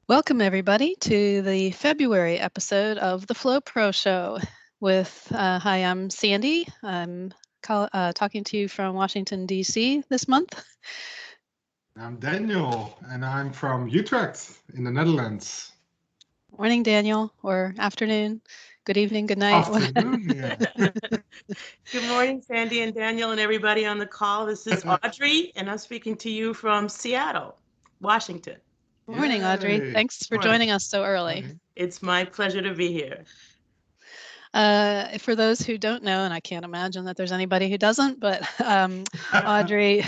Welcome, everybody, to the February episode of the Flow Pro Show. Hi, I'm Sandy. I'm talking to you from Washington, D.C. this month. I'm Daniel, and I'm from Utrecht in the Netherlands. Morning, Daniel, or afternoon, good evening, good night. Afternoon, yeah. Good morning, Sandy and Daniel and everybody on the call. This is Audrey, and I'm speaking to you from Seattle, Washington. Morning, Audrey. Yay. Thanks for joining us so early. Morning. It's my pleasure to be here. For those who don't know, and I can't imagine that there's anybody who doesn't, but Audrey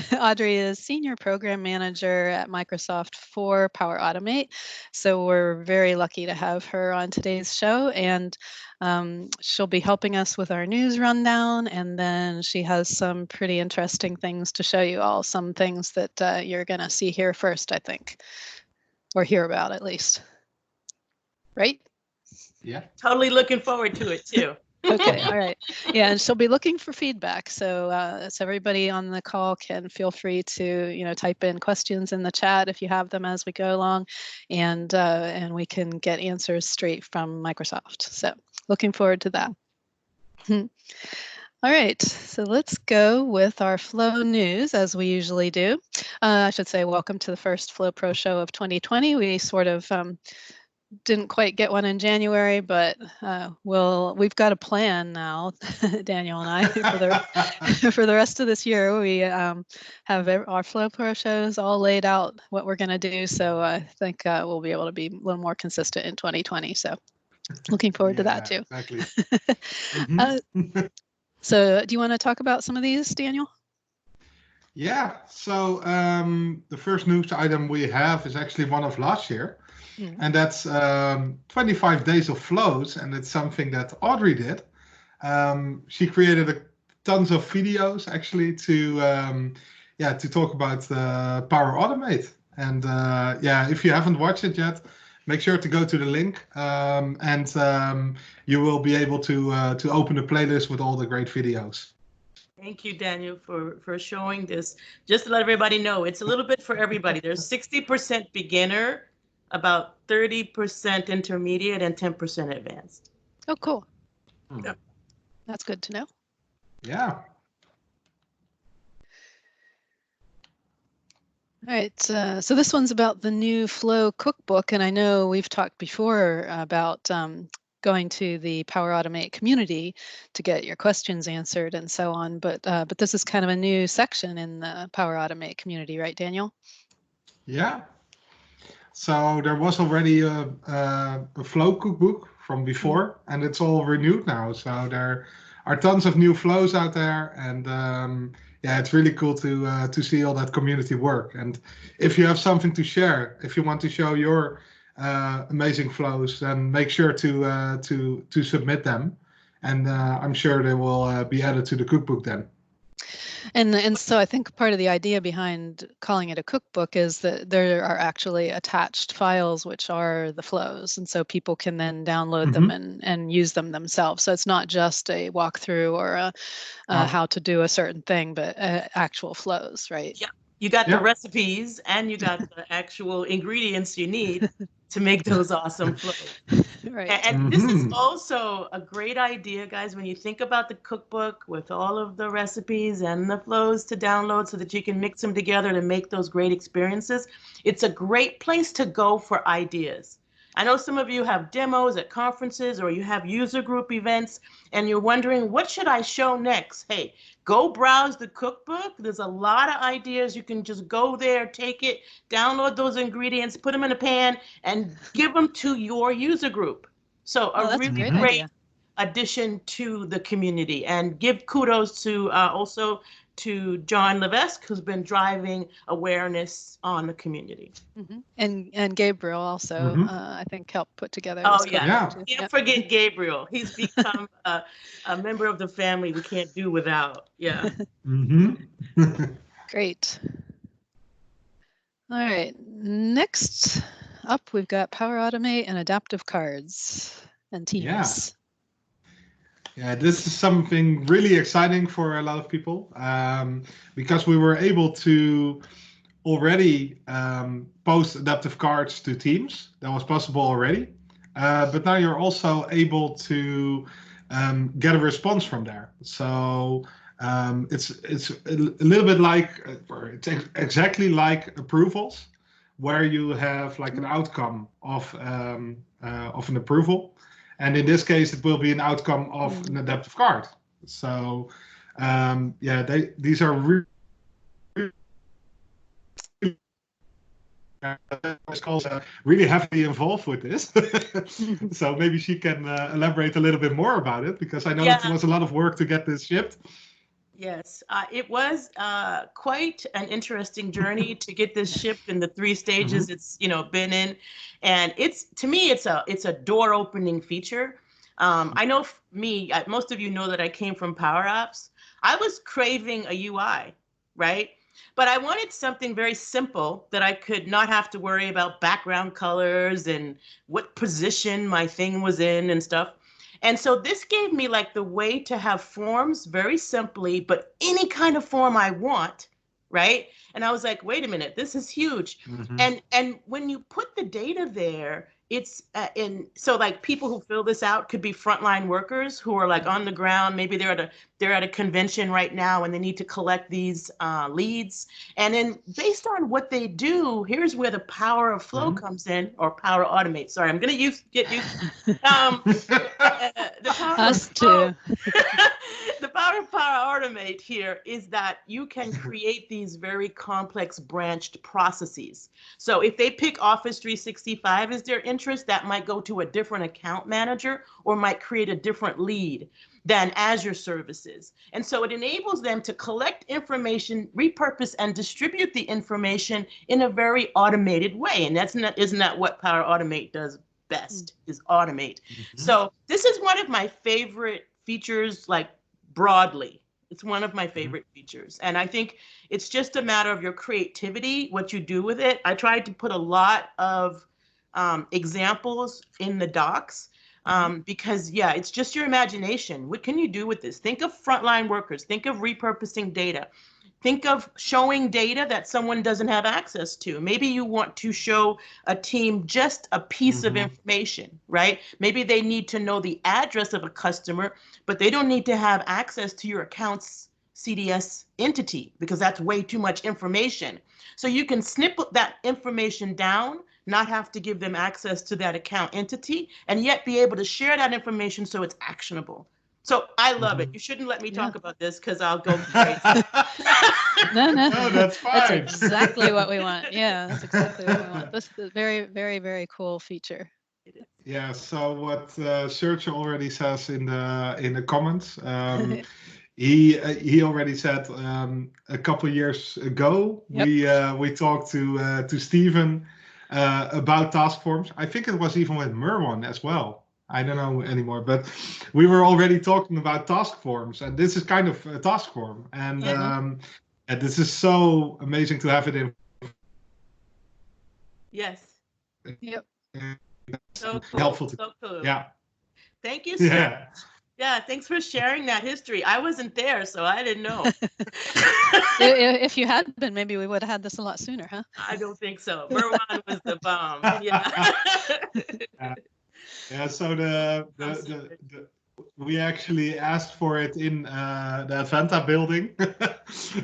is Senior Program Manager at Microsoft for Power Automate. So we're very lucky to have her on today's show, and she'll be helping us with our news rundown, and then she has some pretty interesting things to show you all, some things that you're going to see here first, I think, or hear about at least. Right? Yeah. Totally looking forward to it, too. Okay, all right. Yeah, and she'll be looking for feedback. So everybody on the call can feel free to, type in questions in the chat if you have them as we go along, and we can get answers straight from Microsoft. So looking forward to that. All right, so let's go with our Flow news as we usually do. I should say welcome to the first Flow Pro show of 2020. We sort of didn't quite get one in January, but we've got a plan now, Daniel and I, for the rest of this year. We have our Flow Pro shows all laid out what we're going to do. So I think we'll be able to be a little more consistent in 2020. So looking forward to that too. Exactly. So do you want to talk about some of these, Daniel? Yeah. So the first news item we have is actually one of last year. And that's 25 days of flows, and it's something that Audrey did. She created tons of videos actually to talk about Power Automate. And if you haven't watched it yet, make sure to go to the link, and you will be able to open the playlist with all the great videos. Thank you, Daniel, for showing this. Just to let everybody know, it's a little bit for everybody. There's 60% beginner, about 30% intermediate, and 10% advanced. Oh, cool. Yeah. That's good to know. Yeah. All right, so this one's about the new Flow Cookbook, and I know we've talked before about going to the Power Automate community to get your questions answered and so on, but this is kind of a new section in the Power Automate community, right, Daniel? Yeah. So there was already a Flow Cookbook from before, and it's all renewed now. So there are tons of new flows out there, and it's really cool to see all that community work. And if you have something to share, if you want to show your amazing flows, then make sure to submit them, and I'm sure they will be added to the cookbook then. And so I think part of the idea behind calling it a cookbook is that there are actually attached files which are the flows, and so people can then download them and use them themselves. So it's not just a walkthrough or how to do a certain thing, but actual flows, right? Yeah, you got the recipes and you got the actual ingredients you need to make those awesome flows. Right. And this is also a great idea, guys, when you think about the cookbook with all of the recipes and the flows to download so that you can mix them together to make those great experiences. It's a great place to go for ideas. I know some of you have demos at conferences or you have user group events and you're wondering, what should I show next? Hey, go browse the cookbook. There's a lot of ideas. You can just go there, take it, download those ingredients, put them in a pan, and give them to your user group. So a really great addition to the community. And give kudos to also to John Levesque, who's been driving awareness on the community. And Gabriel also, I think, helped put together. Oh, yeah. Can't forget Gabriel. He's become a member of the family we can't do without. Yeah. Great. All right. Next up, we've got Power Automate and Adaptive Cards and Teams. Yeah, this is something really exciting for a lot of people because we were able to already post adaptive cards to teams. That was possible already. But now you're also able to get a response from there. So it's a little bit like, or it's exactly like approvals, where you have like an outcome of an approval, and in this case it will be an outcome of an adaptive card. So these are really really heavily involved with this. So maybe she can elaborate a little bit more about it, because I know it was a lot of work to get this shipped. Yes, it was quite an interesting journey to get this shipped in the 3 stages it's been in, and to me it's a door opening feature. I know most of you know that I came from Power Apps. I was craving a UI, right? But I wanted something very simple that I could not have to worry about background colors and what position my thing was in and stuff. And so this gave me like the way to have forms very simply, but any kind of form I want, right? And I was like, wait a minute, this is huge. And when you put the data there, it's so like people who fill this out could be frontline workers who are like on the ground. Maybe they're at a convention right now and they need to collect these leads. And then based on what they do, here's where the power of flow comes in, or Power Automate. Sorry, I'm gonna get used. The power Us too. The power of Power Automate here is that you can create these very complex branched processes. So if they pick Office 365 as their interest, that might go to a different account manager or might create a different lead than Azure services. And so it enables them to collect information, repurpose, and distribute the information in a very automated way. And isn't that what Power Automate does best, is automate. So this is one of my favorite features, like broadly. It's one of my favorite features. And I think it's just a matter of your creativity, what you do with it. I tried to put a lot of examples in the docs because, it's just your imagination. What can you do with this? Think of frontline workers. Think of repurposing data. Think of showing data that someone doesn't have access to. Maybe you want to show a team just a piece of information, right? Maybe they need to know the address of a customer, but they don't need to have access to your account's CDS entity because that's way too much information. So you can snip that information down, not have to give them access to that account entity, and yet be able to share that information so it's actionable. So I love it. You shouldn't let me talk about this because I'll go crazy. No, that's fine. That's exactly what we want. Yeah, that's exactly what we want. This is a very, very, very cool feature. Yeah. So what Sergio already says in the comments, he already said a couple years ago we talked to Stephen about task forms. I think it was even with Merwan as well. I don't know anymore, but we were already talking about task forms, and this is kind of a task form, and this is so amazing to have it in. Yes. Yep. So cool. Helpful to. So cool. Yeah. Thank you, sir. Yeah, thanks for sharing that history. I wasn't there, so I didn't know. If you had been, maybe we would have had this a lot sooner, huh? I don't think so. Merwan was the bomb. Yeah. Yeah, so we actually asked for it in the Advanta building.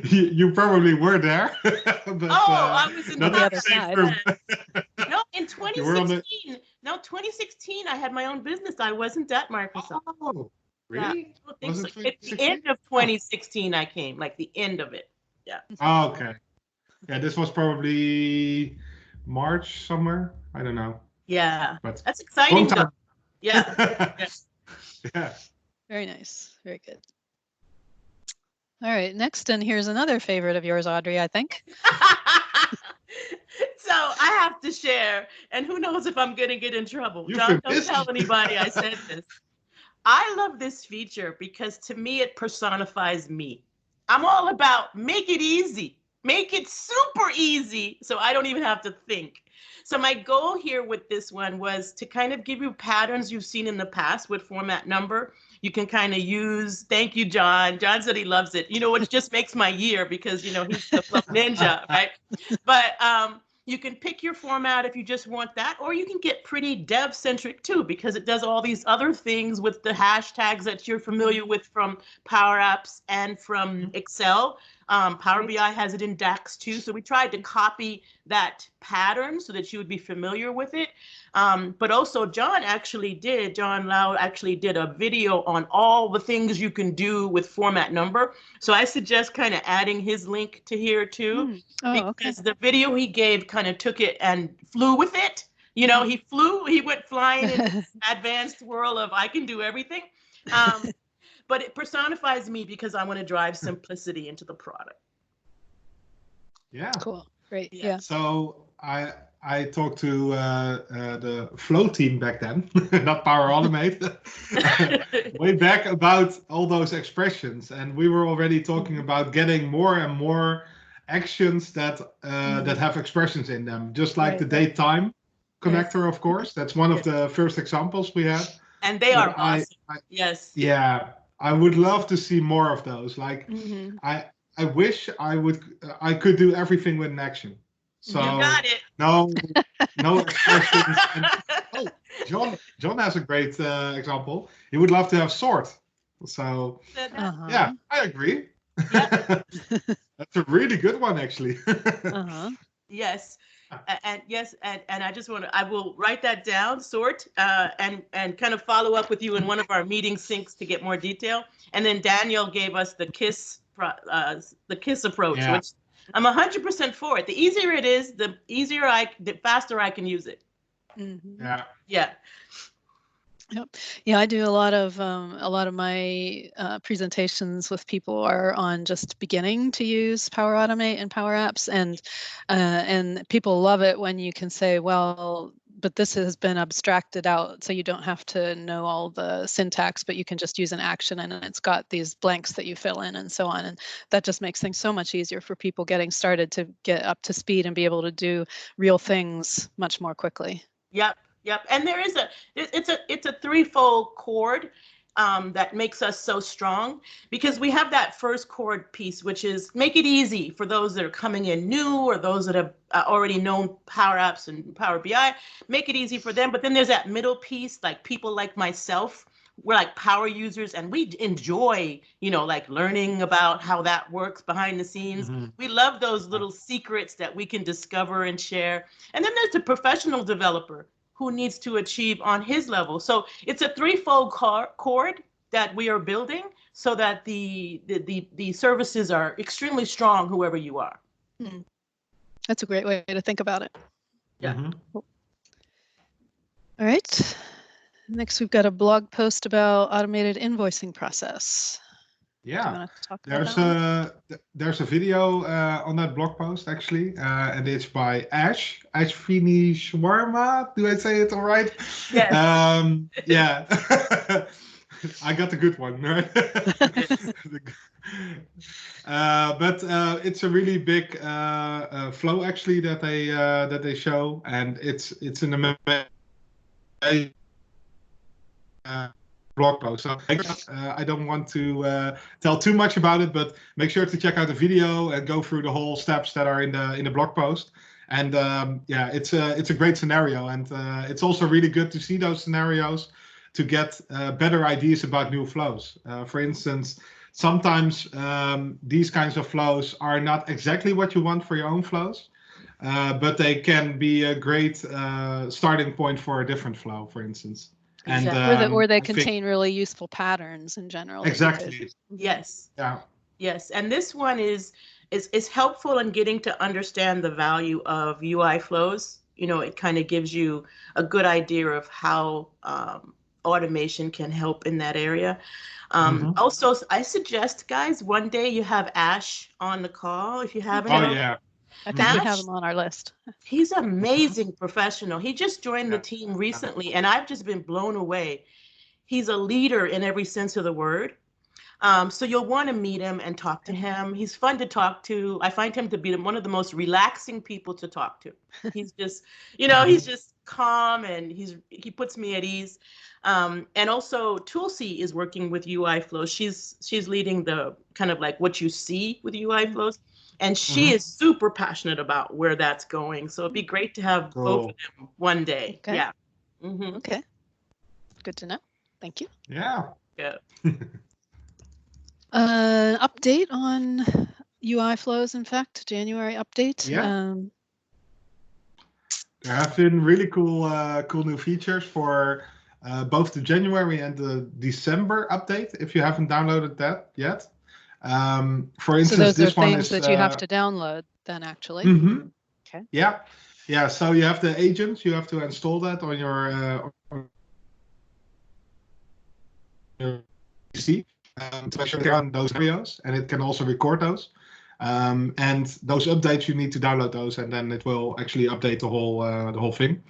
you probably were there. But, I was in the other side. No, in 2016. No, 2016, I had my own business. I wasn't at Microsoft. Oh, really? Yeah, I don't think so. At the end of 2016, I came, like the end of it. Yeah. Oh, okay. Yeah, this was probably March somewhere. I don't know. Yeah, but that's exciting though. Yeah. Yeah. Very nice. Very good. All right, next, and here's another favorite of yours, Audrey, I think. So I have to share, and who knows if I'm going to get in trouble. John, don't tell anybody I said this. I love this feature because to me, it personifies me. I'm all about make it easy, make it super easy so I don't even have to think. So my goal here with this one was to kind of give you patterns you've seen in the past with format number. you can kind of use. Thank you, John. John said he loves it. You know, which just makes my year because, you know, he's the flow ninja, right? But you can pick your format if you just want that, or you can get pretty dev-centric too, because it does all these other things with the hashtags that you're familiar with from Power Apps and from Excel. Power BI has it in DAX too. So we tried to copy that pattern so that you would be familiar with it. But also John Lau actually did a video on all the things you can do with format number. So I suggest kind of adding his link to here too, because the video he gave kind of took it and flew with it. You know, he went flying in this advanced world of I can do everything. But it personifies me because I want to drive simplicity into the product. Yeah. Cool. Great. Yeah. So I talked to the Flow team back then, not Power Automate, way back about all those expressions, and we were already talking about getting more and more actions that that have expressions in them, just like the date time connector, of course. That's one of the first examples we had. And they are awesome. Yes. Yeah. I would love to see more of those. Like, I wish I could do everything with an action. So you got it. No expressions. And, John has a great example. He would love to have sort. So yeah, I agree. Yeah. That's a really good one, actually. Yes. And I will write that down, sort, and kind of follow up with you in one of our meeting syncs to get more detail. And then Daniel gave us the KISS approach, which I'm 100% for it. The easier it is, the faster I can use it. Yeah. Yep. Yeah, I do a lot of my presentations with people are on just beginning to use Power Automate and Power Apps, and people love it when you can say, well, but this has been abstracted out, so you don't have to know all the syntax, but you can just use an action, and it's got these blanks that you fill in and so on, and that just makes things so much easier for people getting started to get up to speed and be able to do real things much more quickly. Yep. And there is it's a threefold chord that makes us so strong, because we have that first chord piece, which is make it easy for those that are coming in new or those that have already known Power Apps and Power BI, make it easy for them. But then there's that middle piece, like people like myself, we're like power users and we enjoy, like learning about how that works behind the scenes. We love those little secrets that we can discover and share. And then there's the professional developer who needs to achieve on his level. So it's a threefold chord that we are building so that the services are extremely strong, whoever you are. That's a great way to think about it. Yeah. All right. Next, we've got a blog post about automated invoicing process. Yeah, there's a video on that blog post, actually, and it's by Ashvini Shawarma. Do I say it all right? Yes. Yeah, I got the good one, right? But it's a really big flow, actually, that they show, and it's an amazing blog post. So I don't want to tell too much about it, but make sure to check out the video and go through the whole steps that are in the blog post. And yeah, it's a great scenario, and it's also really good to see those scenarios to get better ideas about new flows. For instance, sometimes these kinds of flows are not exactly what you want for your own flows, but they can be a great starting point for a different flow, for instance. And or they contain really useful patterns in general. Exactly. Yes. Yeah. Yes, and this one is helpful in getting to understand the value of UI flows. It kind of gives you a good idea of how automation can help in that area. Also, I suggest, guys, one day you have Ash on the call if you haven't. Oh, yeah. I think we have him on our list. He's an amazing professional. He just joined the team recently, and I've just been blown away. He's a leader in every sense of the word. So you'll want to meet him and talk to him. He's fun to talk to. I find him to be one of the most relaxing people to talk to. He's just, calm, and he puts me at ease. And also Tulsi is working with UI flows. She's leading the kind of like what you see with UI flows. And she is super passionate about where that's going. So it'd be great to have both of them one day. Okay. Yeah. Okay. Good to know. Thank you. Yeah. Yeah. Update on UI flows, in fact, January update. Yeah. There have been really cool new features for both the January and the December update, if you haven't downloaded that yet. For instance, so those this are one things is that you have to download then, actually. Okay. Yeah. So you have the agents. You have to install that on your PC to actually run those scenarios, and it can also record those. And those updates, you need to download those, and then it will actually update the whole thing.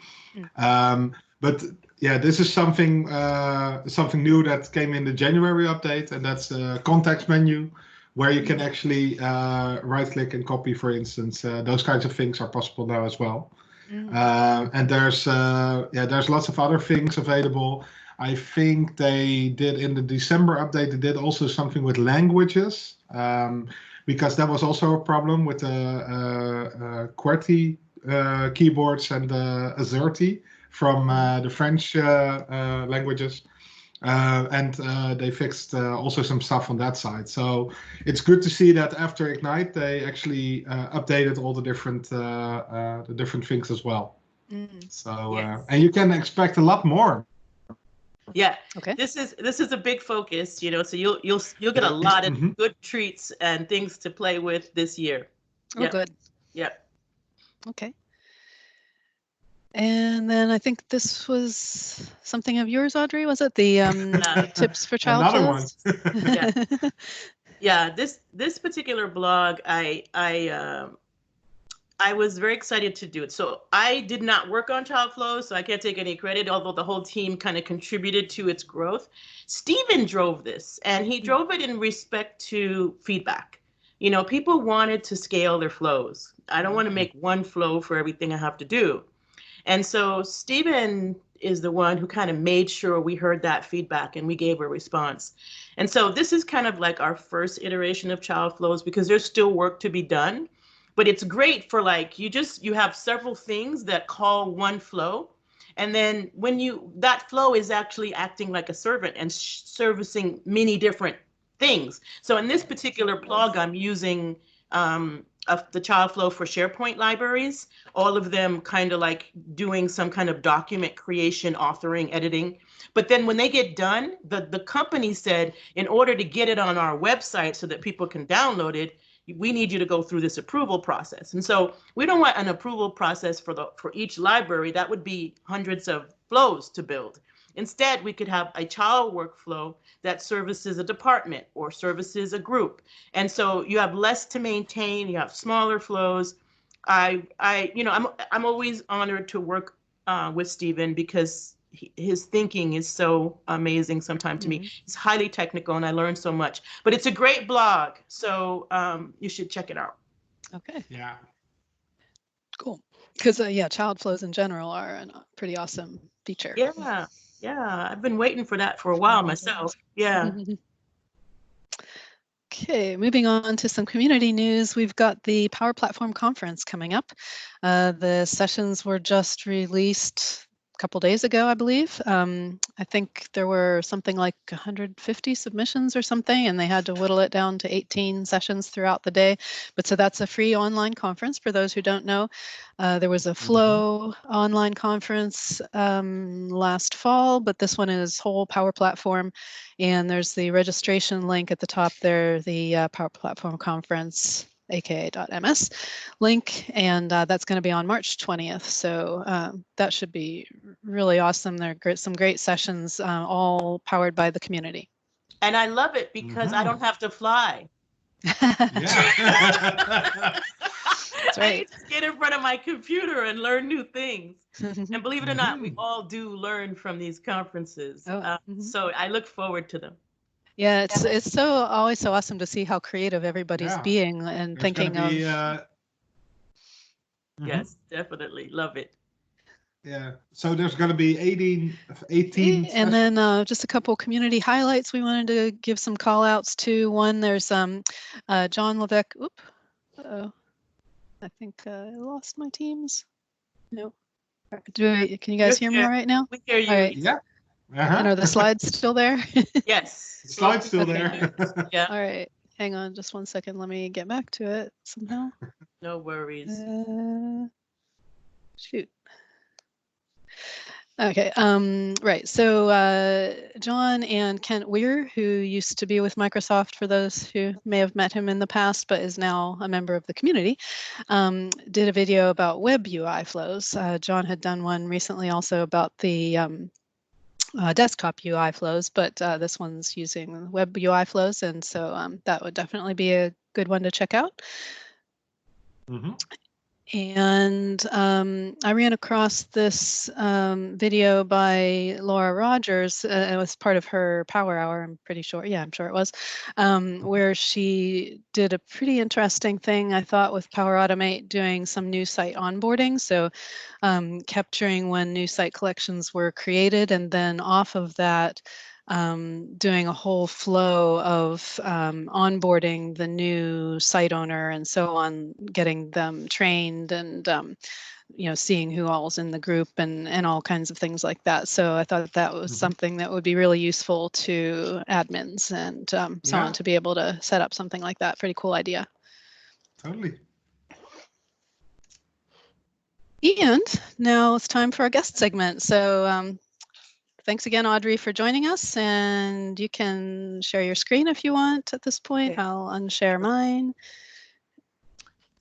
But yeah, this is something new that came in the January update, and that's the context menu, where you can actually right-click and copy, for instance. Those kinds of things are possible now as well. And there's lots of other things available. I think they did in the December update. They did also something with languages, because that was also a problem with the QWERTY keyboards and the AZERTY from the French languages. And they fixed also some stuff on that side. So it's good to see that after Ignite, they actually updated all the different things as well. So and you can expect a lot more. Yeah. Okay. This is a big focus, you know. So you'll get a lot of good treats and things to play with this year. Oh, good. Yeah. Okay. And then I think this was something of yours, Audrey. Was it the tips for child flows? Another one. Yeah. This particular blog, I was very excited to do it. So I did not work on child flow, so I can't take any credit, although the whole team kind of contributed to its growth. Stephen drove this, and he drove it in respect to feedback. You know, people wanted to scale their flows. I don't want to make one flow for everything I have to do. And so Stephen is the one who kind of made sure we heard that feedback and we gave a response. And so this is kind of like our first iteration of child flows, because there's still work to be done. But it's great for like, you have several things that call one flow. And then when that flow is actually acting like a servant and servicing many different things. So in this particular blog, I'm using the child flow for SharePoint libraries, all of them kind of like doing some kind of document creation, authoring, editing. But then when they get done, the company said, in order to get it on our website so that people can download it, we need you to go through this approval process. And so we don't want an approval process for each library. That would be hundreds of flows to build. Instead, we could have a child workflow that services a department or services a group. And so you have less to maintain, you have smaller flows. I'm always honored to work with Stephen, because his thinking is so amazing sometimes to me. It's highly technical and I learned so much. But it's a great blog, so you should check it out. Okay. Yeah. Cool. Because child flows in general are a pretty awesome feature. Yeah. I've been waiting for that for a while myself. Yeah. Okay, moving on to some community news. We've got the Power Platform Conference coming up. The sessions were just released a couple days ago, I believe. I think there were something like 150 submissions or something, and they had to whittle it down to 18 sessions throughout the day. But so that's a free online conference for those who don't know. There was a Flow online conference last fall, but this one is whole Power Platform. And there's the registration link at the top there, the Power Platform Conference, aka.ms link, and that's going to be on March 20th. So that should be really awesome. There are some great sessions, all powered by the community. And I love it because I don't have to fly. Yeah. That's right. I just get in front of my computer and learn new things. And believe it or not, we all do learn from these conferences. So I look forward to them. Yeah, it's always so awesome to see how creative everybody's being and thinking of. Yes, definitely love it. Yeah. So there's going to be 18 and then just a couple community highlights we wanted to give some call outs to. One, there's John Levesque. Oop. Uh-oh. I think I lost my teams. No. Can you guys hear me all right now? We hear you. All right. Yeah. And are the slides still there? Yes. The slide's still Okay. there. Yeah. All right. Hang on just one second. Let me get back to it somehow. No worries. Shoot. Okay, right. So John and Kent Weir, who used to be with Microsoft, for those who may have met him in the past, but is now a member of the community, did a video about web UI flows. John had done one recently also about the desktop UI flows, but this one's using web UI flows, and so that would definitely be a good one to check out. Mm-hmm. And I ran across this video by Laura Rogers. It was part of her Power Hour, I'm pretty sure. Yeah, I'm sure it was, where she did a pretty interesting thing, I thought, with Power Automate, doing some new site onboarding. So capturing when new site collections were created, and then off of that, doing a whole flow of onboarding the new site owner and so on, getting them trained, and seeing who all's in the group, and all kinds of things like that. So I thought that was something that would be really useful to admins and so on, to be able to set up something like that. Pretty cool idea. Totally. And now it's time for our guest segment. So thanks again, Audrie, for joining us. And you can share your screen if you want at this point. Okay. I'll unshare mine.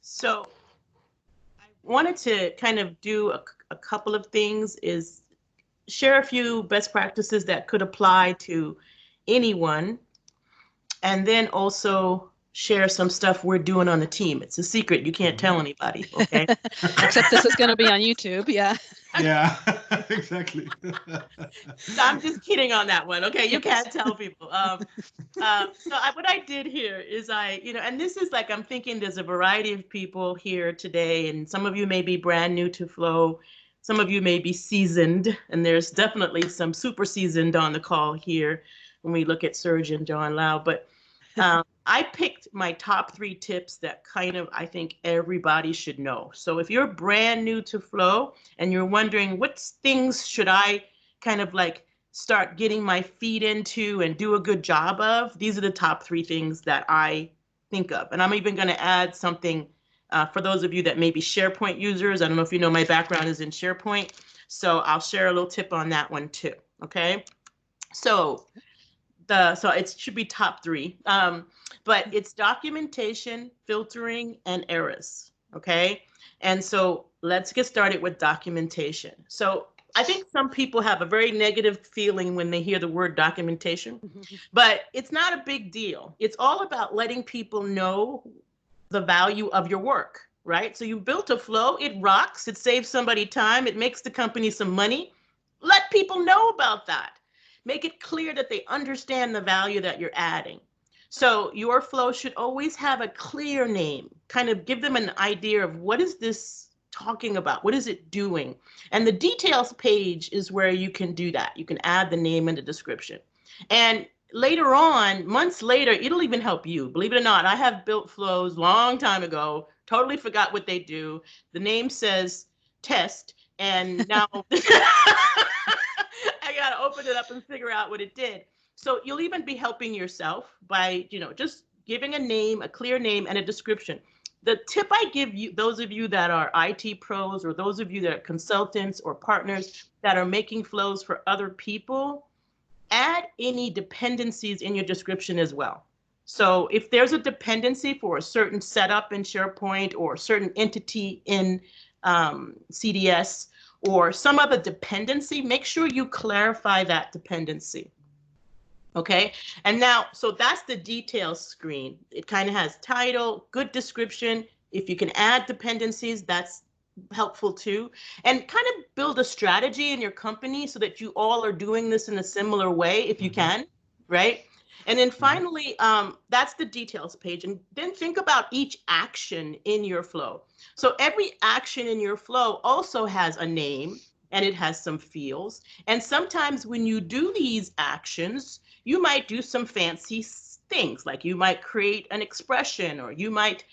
So I wanted to kind of do a couple of things, is share a few best practices that could apply to anyone, and then also share some stuff we're doing on the team. It's a secret. You can't tell anybody, okay? Except this is going to be on YouTube, yeah. Yeah, exactly. I'm just kidding on that one, okay? You can't tell people. What I did here is and this is like, I'm thinking there's a variety of people here today, and some of you may be brand new to Flow. Some of you may be seasoned, and there's definitely some super seasoned on the call here when we look at Serge and John Lau. But I picked my top 3 tips that kind of, I think everybody should know. So if you're brand new to Flow and you're wondering what things should I kind of like start getting my feet into and do a good job of, these are the top 3 things that I think of. And I'm even going to add something for those of you that may be SharePoint users. I don't know if you know, my background is in SharePoint, so I'll share a little tip on that one too. Okay, so it should be top 3, but it's documentation, filtering, and errors. Okay, and so let's get started with documentation. So I think some people have a very negative feeling when they hear the word documentation, but it's not a big deal. It's all about letting people know the value of your work, right? So you built a flow, it rocks, it saves somebody time, it makes the company some money. Let people know about that. Make it clear that they understand the value that you're adding. So your flow should always have a clear name, kind of give them an idea of what is this talking about? What is it doing? And the details page is where you can do that. You can add the name and the description. And later on, months later, it'll even help you. Believe it or not, I have built flows long time ago, totally forgot what they do. The name says test, and now I got to open it up and figure out what it did. So you'll even be helping yourself by, just giving a name, a clear name, and a description. The tip I give you, those of you that are IT pros, or those of you that are consultants or partners that are making flows for other people, add any dependencies in your description as well. So if there's a dependency for a certain setup in SharePoint, or a certain entity in CDS, or some other dependency, make sure you clarify that dependency. Okay, and now, so that's the details screen. It kind of has title, good description. If you can add dependencies, that's helpful too. And kind of build a strategy in your company so that you all are doing this in a similar way if you can, right? And then finally, that's the details page. And then think about each action in your flow. So every action in your flow also has a name, and it has some fields. And sometimes when you do these actions, you might do some fancy things, like you might create an expression, or you might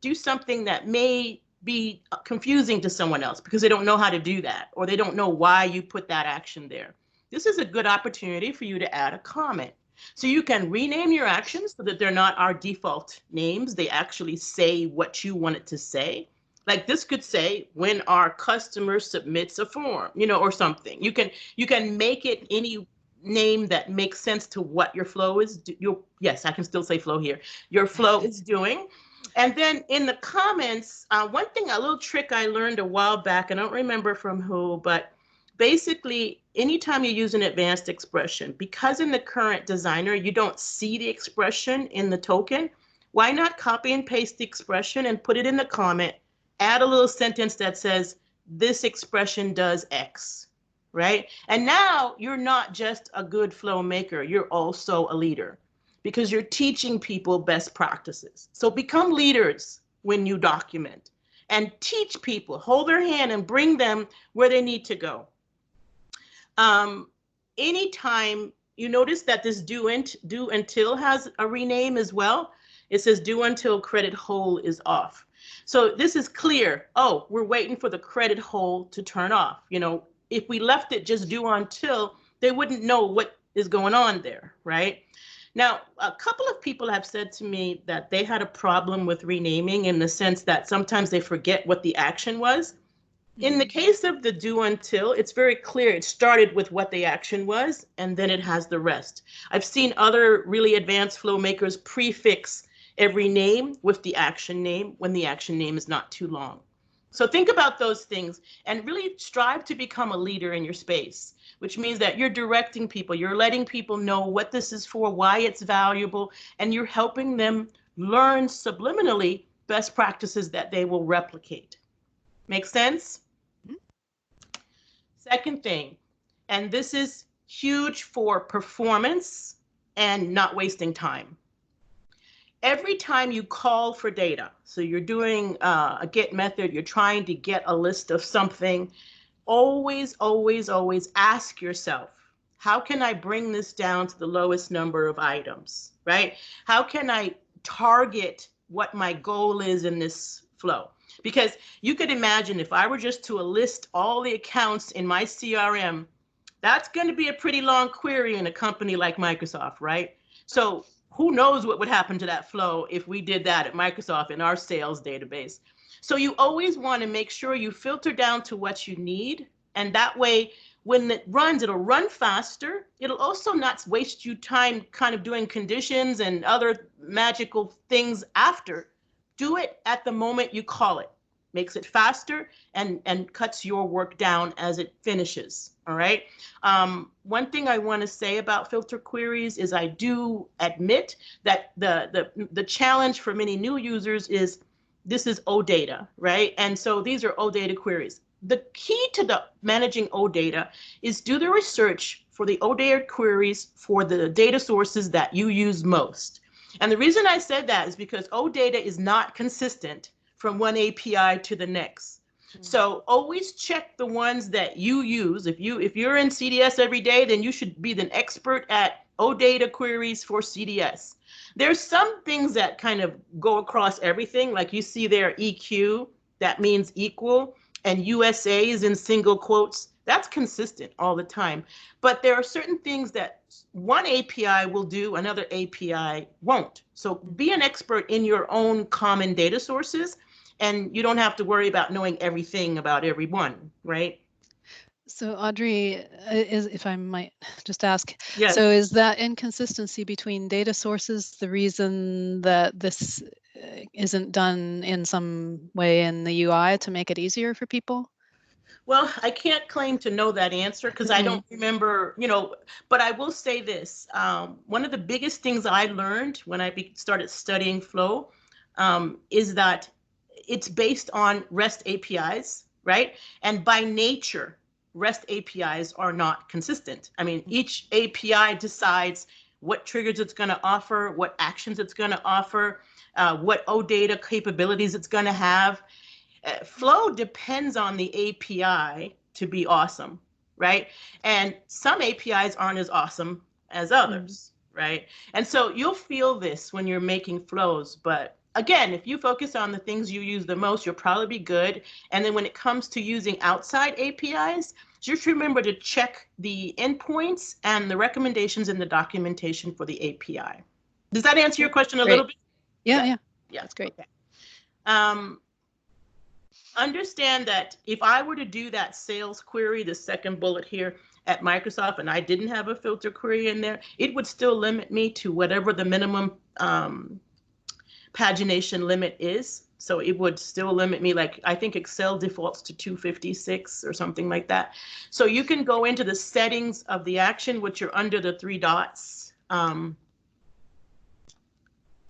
do something that may be confusing to someone else because they don't know how to do that, or they don't know why you put that action there. This is a good opportunity for you to add a comment. So you can rename your actions so that they're not our default names. They actually say what you want it to say. Like this could say, when our customer submits a form, or something. You can make it any name that makes sense to what your flow is. Yes, I can still say flow here. Your flow is doing. And then in the comments, one thing, a little trick I learned a while back, and I don't remember from who, but basically, anytime you use an advanced expression, because in the current designer, you don't see the expression in the token, why not copy and paste the expression and put it in the comment, add a little sentence that says, this expression does X, right? And now you're not just a good flow maker, you're also a leader, because you're teaching people best practices. So become leaders when you document, and teach people, hold their hand and bring them where they need to go. Anytime you notice that this do until has a rename as well, it says do until credit hold is off. So this is clear. Oh, we're waiting for the credit hold to turn off. If we left it just do until, they wouldn't know what is going on there, right? Now, a couple of people have said to me that they had a problem with renaming, in the sense that sometimes they forget what the action was. In the case of the do until, it's very clear. It started with what the action was, and then it has the rest. I've seen other really advanced flow makers prefix every name with the action name when the action name is not too long. So think about those things and really strive to become a leader in your space, which means that you're directing people, you're letting people know what this is for, why it's valuable, and you're helping them learn subliminally best practices that they will replicate. Make sense? Second thing, and this is huge for performance and not wasting time. Every time you call for data, so you're doing a get method, you're trying to get a list of something, always, always, always ask yourself, how can I bring this down to the lowest number of items, right? How can I target what my goal is in this flow? Because you could imagine, if I were just to list all the accounts in my CRM, that's going to be a pretty long query in a company like Microsoft, right? So who knows what would happen to that flow if we did that at Microsoft in our sales database. So you always want to make sure you filter down to what you need. And that way, when it runs, it'll run faster. It'll also not waste you time kind of doing conditions and other magical things after. Do it at the moment you call it. Makes it faster and cuts your work down as it finishes. All right. One thing I want to say about filter queries is I do admit that the challenge for many new users is this is OData, right? And so these are OData queries. The key to the managing OData is do the research for the OData queries for the data sources that you use most. And the reason I said that is because OData is not consistent from one API to the next. So always check the ones that you use. If you're in CDS every day, then you should be the expert at OData queries for CDS. There's some things that kind of go across everything, like you see there EQ, that means equal, and USA is in single quotes. That's consistent all the time. But there are certain things that one API will do, another API won't. So be an expert in your own common data sources, and you don't have to worry about knowing everything about every one, right? So Audrie, if I might just ask, yes. So is that inconsistency between data sources the reason that this isn't done in some way in the UI to make it easier for people? Well, I can't claim to know that answer because I don't remember, but I will say this. One of the biggest things I learned when I started studying flow is that it's based on REST APIs, right? And by nature, REST APIs are not consistent. I mean, each API decides what triggers it's going to offer, what actions it's going to offer, what OData capabilities it's going to have. Flow depends on the API to be awesome, right? And some APIs aren't as awesome as others, right? And so you'll feel this when you're making flows. But again, if you focus on the things you use the most, you'll probably be good. And then when it comes to using outside APIs, just remember to check the endpoints and the recommendations in the documentation for the API. Does that answer your question a little bit? Yeah, that's great. Okay. Understand that if I were to do that sales query, the second bullet here at Microsoft, and I didn't have a filter query in there, it would still limit me to whatever the minimum pagination limit is. So it would still limit me, like I think Excel defaults to 256 or something like that. So you can go into the settings of the action, which are under the three dots.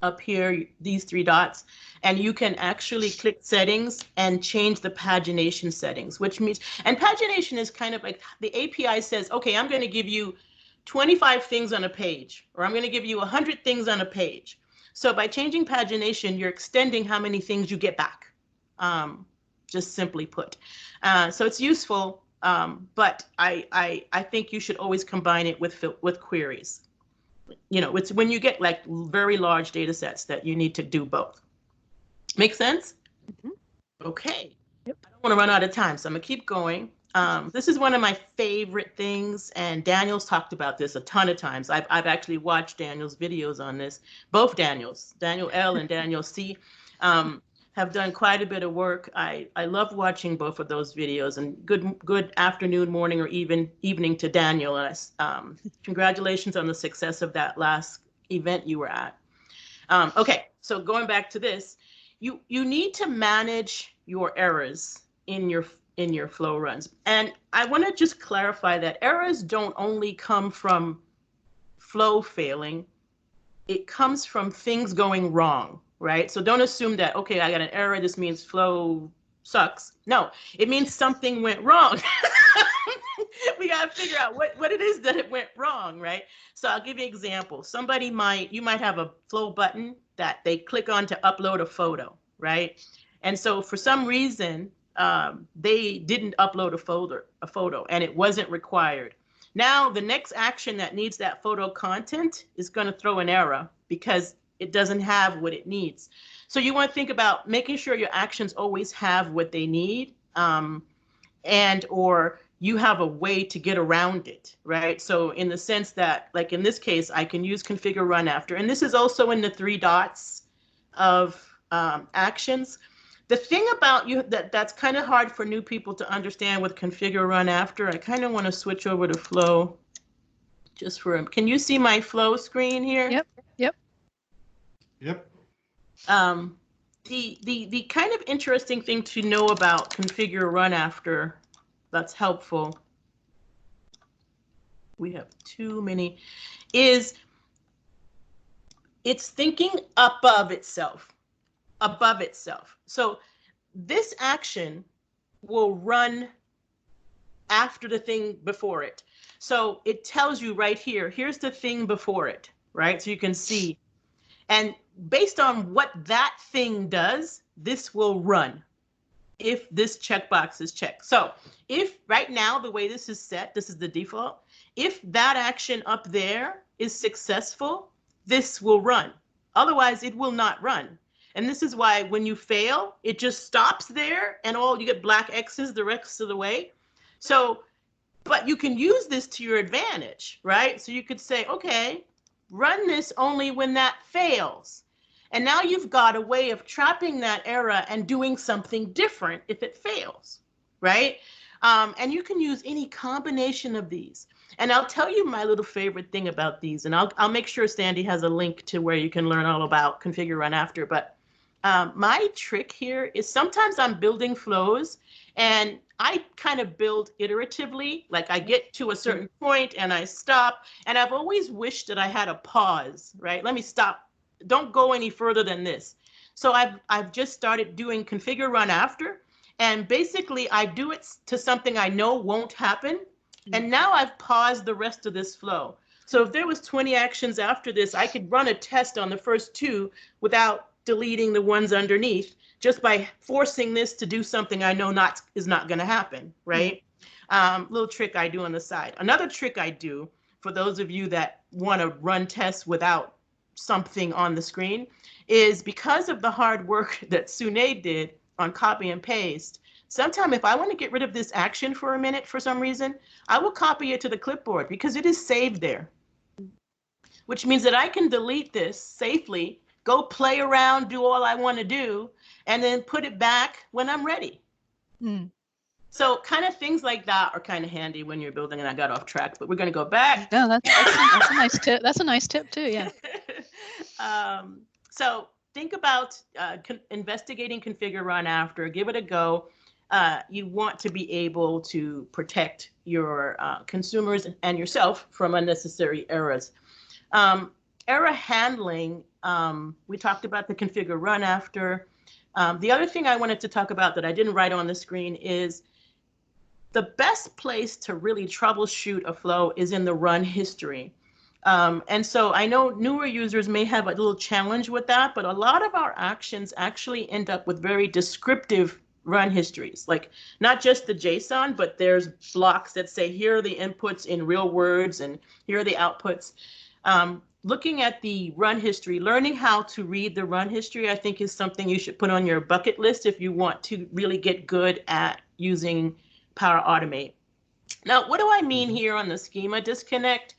Up here, these three dots, and you can actually click settings and change the pagination settings, which means, and pagination is kind of like the API says, okay, I'm going to give you 25 things on a page, or I'm going to give you 100 things on a page. So by changing pagination, you're extending how many things you get back, just simply put. So it's useful, but I think you should always combine it with queries. You know, it's when you get like very large data sets that you need to do both. Make sense? Okay. Yep. I don't want to run out of time, so I'm gonna keep going. This is one of my favorite things, and Daniel's talked about this a ton of times. I've actually watched Daniel's videos on this. Both Daniels, Daniel L and Daniel C, have done quite a bit of work. I love watching both of those videos, and good afternoon, morning, or even evening to Daniel. And congratulations on the success of that last event you were at. Okay, so going back to this, you need to manage your errors in your flow runs. And I want to just clarify that errors don't only come from flow failing. It comes from things going wrong. Right? So don't assume that, okay, I got an error, this means flow sucks. No, it means something went wrong. We got to figure out what it is that it went wrong, right? So I'll give you an example. You might have a flow button that they click on to upload a photo, right? And so for some reason, they didn't upload a photo, and it wasn't required. Now, the next action that needs that photo content is going to throw an error because it doesn't have what it needs. So you want to think about making sure your actions always have what they need, and or you have a way to get around it, right? So in the sense that, like in this case, I can use configure run after, and this is also in the three dots of actions. The thing about that's kind of hard for new people to understand with configure run after, I kind of want to switch over to flow just for a, can you see my flow screen here? Yep. Yep. The kind of interesting thing to know about configure run after that's helpful, we have too many, is it's thinking above itself. So this action will run after the thing before it. So it tells you right here, here's the thing before it, right? So you can see. And based on what that thing does, this will run if this checkbox is checked. So if right now, the way this is set, this is the default, if that action up there is successful, this will run. Otherwise, it will not run. And this is why when you fail, it just stops there and you get black X's the rest of the way. So, but you can use this to your advantage, right? So you could say, okay, run this only when that fails. And now you've got a way of trapping that error and doing something different if it fails, right? And you can use any combination of these. And I'll tell you my little favorite thing about these, and I'll make sure Sandy has a link to where you can learn all about configure run after. But my trick here is sometimes I'm building flows and I kind of build iteratively, like I get to a certain point and I stop, and I've always wished that I had a pause, right? Let me stop. Don't go any further than this. So I've just started doing configure run after, and basically I do it to something I know won't happen. And now I've paused the rest of this flow. So if there was 20 actions after this, I could run a test on the first 2 without deleting the ones underneath, just by forcing this to do something I know is not going to happen, right? Little trick I do on the side. Another trick I do for those of you that want to run tests without something on the screen is because of the hard work that Sune did on copy and paste. Sometimes if I want to get rid of this action for a minute for some reason, I will copy it to the clipboard because it is saved there, which means that I can delete this safely, go play around, do all I want to do, and then put it back when I'm ready. Mm. So kind of things like that are kind of handy when you're building, and I got off track, but we're going to go back. No, that's a nice tip. That's a nice tip too, yeah. So think about investigating configure run after, give it a go. You want to be able to protect your consumers and yourself from unnecessary errors. Error handling, we talked about the configure run after. The other thing I wanted to talk about that I didn't write on the screen is the best place to really troubleshoot a flow is in the run history. And so I know newer users may have a little challenge with that, but a lot of our actions actually end up with very descriptive run histories, like not just the JSON, but there's blocks that say, here are the inputs in real words and here are the outputs. Looking at the run history, learning how to read the run history, I think is something you should put on your bucket list if you want to really get good at using Power Automate. Now, what do I mean here on the schema disconnect?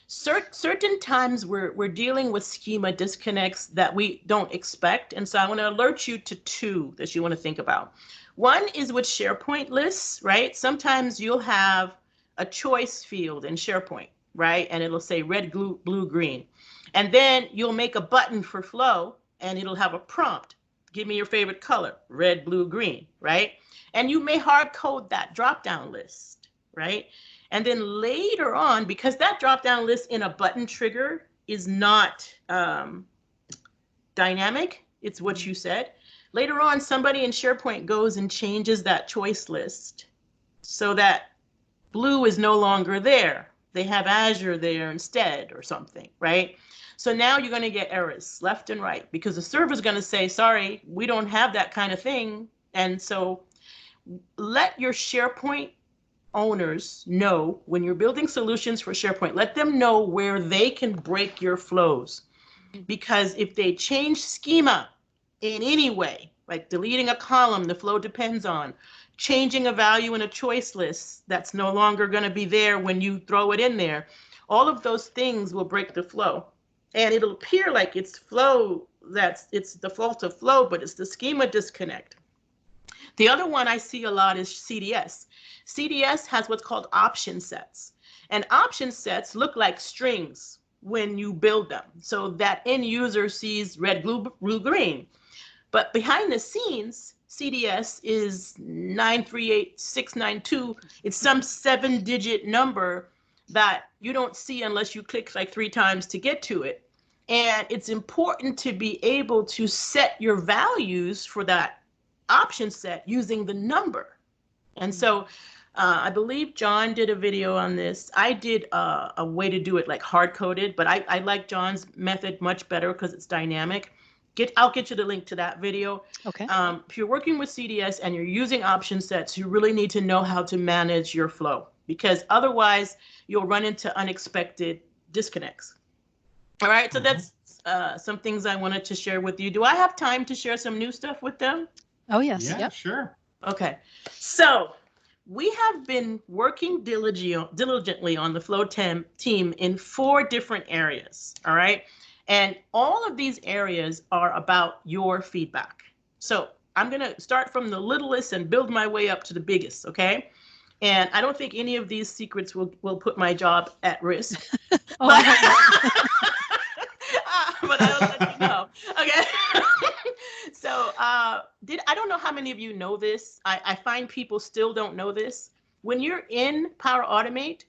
Certain times we're dealing with schema disconnects that we don't expect. And so I want to alert you to two that you want to think about. One is with SharePoint lists, right? Sometimes you'll have a choice field in SharePoint, right? And it'll say red, blue, green. And then you'll make a button for flow and it'll have a prompt. Give me your favorite color, red, blue, green, right? And you may hard code that drop-down list, right? And then later on, because that drop-down list in a button trigger is not dynamic, it's what you said. Later on, somebody in SharePoint goes and changes that choice list so that blue is no longer there. They have Azure there instead or something, right? So now you're going to get errors left and right because the server is going to say, sorry, we don't have that kind of thing. And so let your SharePoint owners know when you're building solutions for SharePoint, let them know where they can break your flows. Because if they change schema in any way, like deleting a column the flow depends on, changing a value in a choice list that's no longer going to be there when you throw it in there, all of those things will break the flow. And it'll appear like it's flow, it's the fault of flow, but it's the schema disconnect. The other one I see a lot is CDS. CDS has what's called option sets. And option sets look like strings when you build them. So that end user sees red, blue, green. But behind the scenes, CDS is 938692. It's some 7-digit number that you don't see unless you click like 3 times to get to it. And it's important to be able to set your values for that option set using the number. And so I believe John did a video on this. I did a way to do it like hard coded, but I like John's method much better because it's dynamic. I'll get you the link to that video. Okay. If you're working with CDS and you're using option sets, you really need to know how to manage your flow because otherwise you'll run into unexpected disconnects. All right, so that's some things I wanted to share with you. Do I have time to share some new stuff with them? Oh, yes. Yeah, Yep. sure. Okay, so we have been working diligently on the Flow team in 4 different areas, all right? And all of these areas are about your feedback. So I'm going to start from the littlest and build my way up to the biggest, okay? And I don't think any of these secrets will put my job at risk. But I'll let you know. Okay. So I don't know how many of you know this. I find people still don't know this. When you're in Power Automate,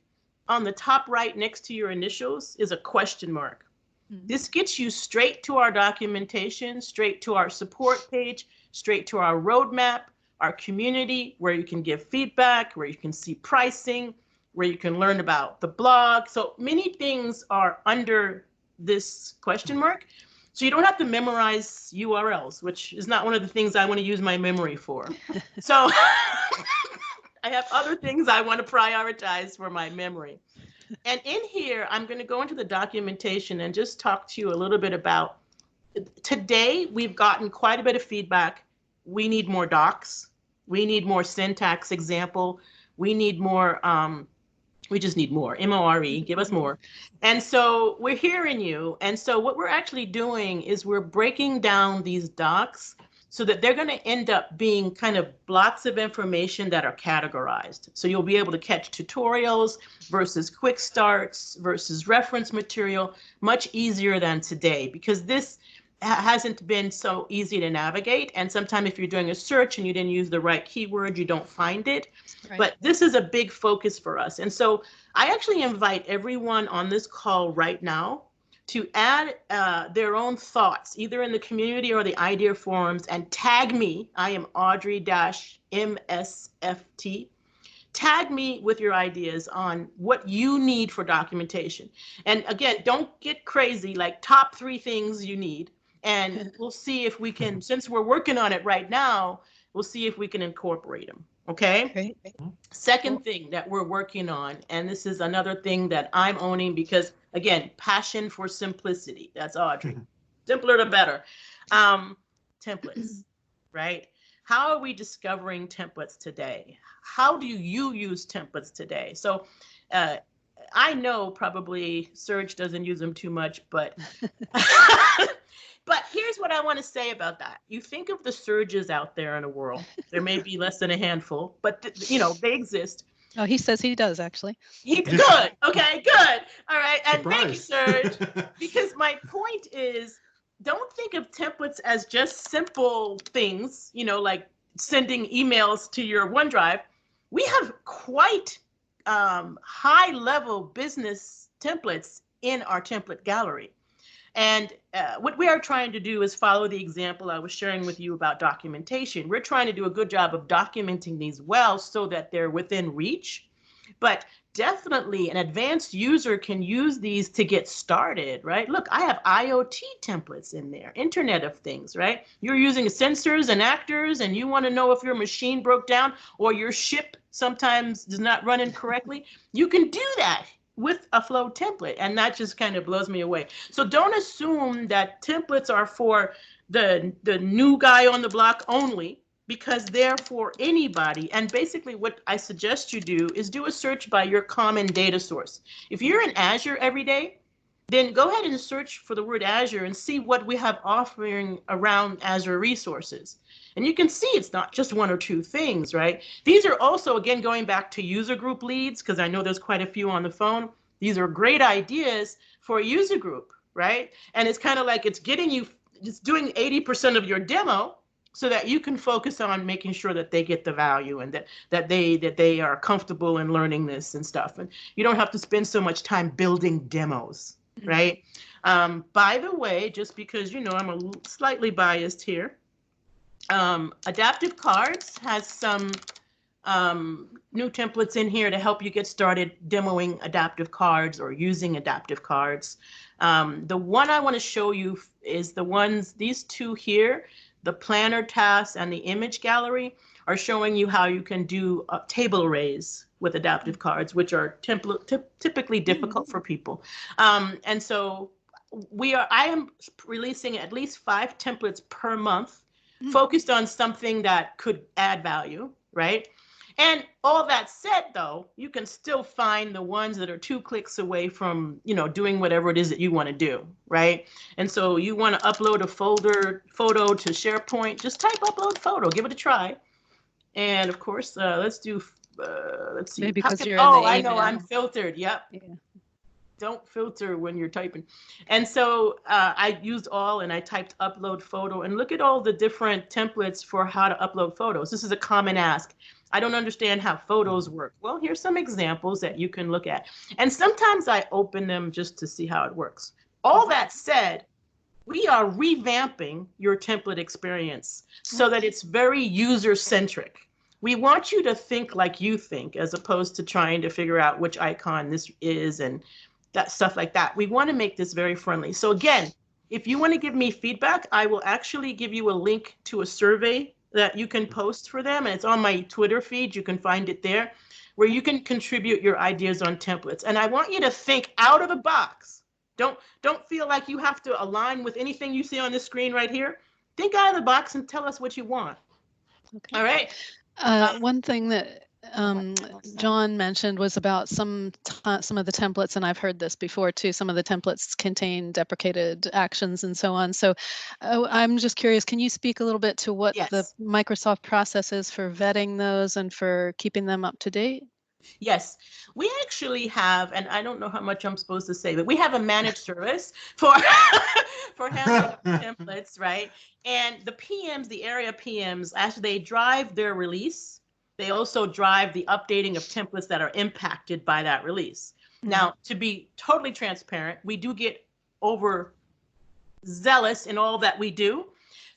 on the top right next to your initials is a question mark. This gets you straight to our documentation, straight to our support page, straight to our roadmap, our community, where you can give feedback, where you can see pricing, where you can learn about the blog. So many things are under this question mark. So you don't have to memorize URLs, which is not one of the things I want to use my memory for. So I have other things I want to prioritize for my memory. And in here, I'm going to go into the documentation and just talk to you a little bit about, today, we've gotten quite a bit of feedback. We need more docs. We need more syntax example. We need more, we just need more, MORE, give us more. And so we're hearing you. And so what we're actually doing is we're breaking down these docs so that they're going to end up being kind of blocks of information that are categorized. So you'll be able to catch tutorials versus quick starts versus reference material much easier than today, because this hasn't been so easy to navigate. And sometimes if you're doing a search and you didn't use the right keyword, you don't find it. Right. But this is a big focus for us. And so I actually invite everyone on this call right now to add their own thoughts, either in the community or the idea forums, and tag me. I am Audrie-MSFT. Tag me with your ideas on what you need for documentation. And again, don't get crazy, like top 3 things you need. And we'll see if we can, since we're working on it right now, we'll see if we can incorporate them. Okay. Great. Second thing that we're working on, and this is another thing that I'm owning because, again, passion for simplicity. That's Audrey. Simpler the better. Templates, right? How are we discovering templates today? How do you use templates today? So I know probably Serge doesn't use them too much, but but here's what I want to say about that. You think of the Serges out there in the world. There may be less than a handful, but they exist. Oh, he says he does, actually. Good. Okay, good. All right. And thank you, Serge. Because my point is, don't think of templates as just simple things, like sending emails to your OneDrive. We have quite high-level business templates in our template gallery. And what we are trying to do is follow the example I was sharing with you about documentation. We're trying to do a good job of documenting these well so that they're within reach. But definitely an advanced user can use these to get started, right? Look, I have IoT templates in there, Internet of Things, right? You're using sensors and actors and you want to know if your machine broke down or your ship sometimes is not running correctly. You can do that with a flow template, and that just kind of blows me away. So don't assume that templates are for the new guy on the block only, because they're for anybody. And basically what I suggest you do is do a search by your common data source. If you're in Azure every day, then go ahead and search for the word Azure and see what we have offering around Azure resources. And you can see it's not just 1 or 2 things, right? These are also, again, going back to user group leads, because I know there's quite a few on the phone. These are great ideas for a user group, right? And it's kind of like it's getting you, it's doing 80% of your demo so that you can focus on making sure that they get the value and that they are comfortable in learning this and stuff. And you don't have to spend so much time building demos, right? By the way, just because, I'm a slightly biased here, Adaptive Cards has some new templates in here to help you get started demoing adaptive cards or using adaptive cards. The one I want to show you is these 2 here, the planner tasks and the image gallery, are showing you how you can do table arrays with adaptive cards, which are typically difficult for people. And so I am releasing at least 5 templates per month, focused on something that could add value, right? And all that said, though, you can still find the ones that are 2 clicks away from, doing whatever it is that you want to do, right? And so you want to upload a photo to SharePoint, just type upload photo, give it a try. And of course, let's see. Maybe because you're I know, I'm filtered. Yep. Yeah. Don't filter when you're typing. And so I used all and I typed upload photo, and look at all the different templates for how to upload photos. This is a common ask. I don't understand how photos work. Well, here's some examples that you can look at. And sometimes I open them just to see how it works. All that said, we are revamping your template experience so that it's very user-centric. We want you to think like you think, as opposed to trying to figure out which icon this is and that stuff like that. We want to make this very friendly. So again, if you want to give me feedback, I will actually give you a link to a survey that you can post for them, and it's on my Twitter feed. You can find it there, where you can contribute your ideas on templates. And I want you to think out of the box. Don't feel like you have to align with anything you see on the screen right here. Think out of the box and tell us what you want. Okay. All right. One thing that John mentioned was about some of the templates, and I've heard this before too. Some of the templates contain deprecated actions and so on. So I'm just curious, can you speak a little bit to what the Microsoft process is for vetting those and for keeping them up to date? Yes, we actually have, and I don't know how much I'm supposed to say, but we have a managed service for for handling templates, right? And the PMs, the area PMs, as they drive their release, they also drive the updating of templates that are impacted by that release. Now, to be totally transparent, we do get overzealous in all that we do,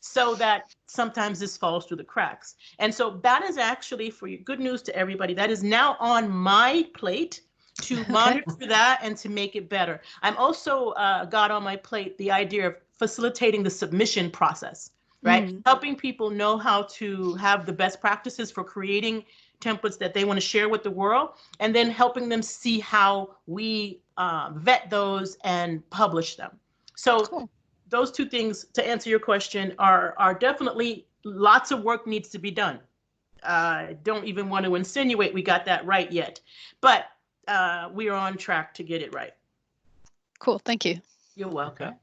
so that sometimes this falls through the cracks. And so that is actually, for you, good news to everybody, that is now on my plate to monitor that and to make it better. I'm also got on my plate the idea of facilitating the submission process, right? Helping people know how to have the best practices for creating templates that they want to share with the world, and then helping them see how we vet those and publish them. So those two things, to answer your question, are definitely, lots of work needs to be done. I don't even want to insinuate we got that right yet, but we are on track to get it right. Cool, thank you. You're welcome. Okay.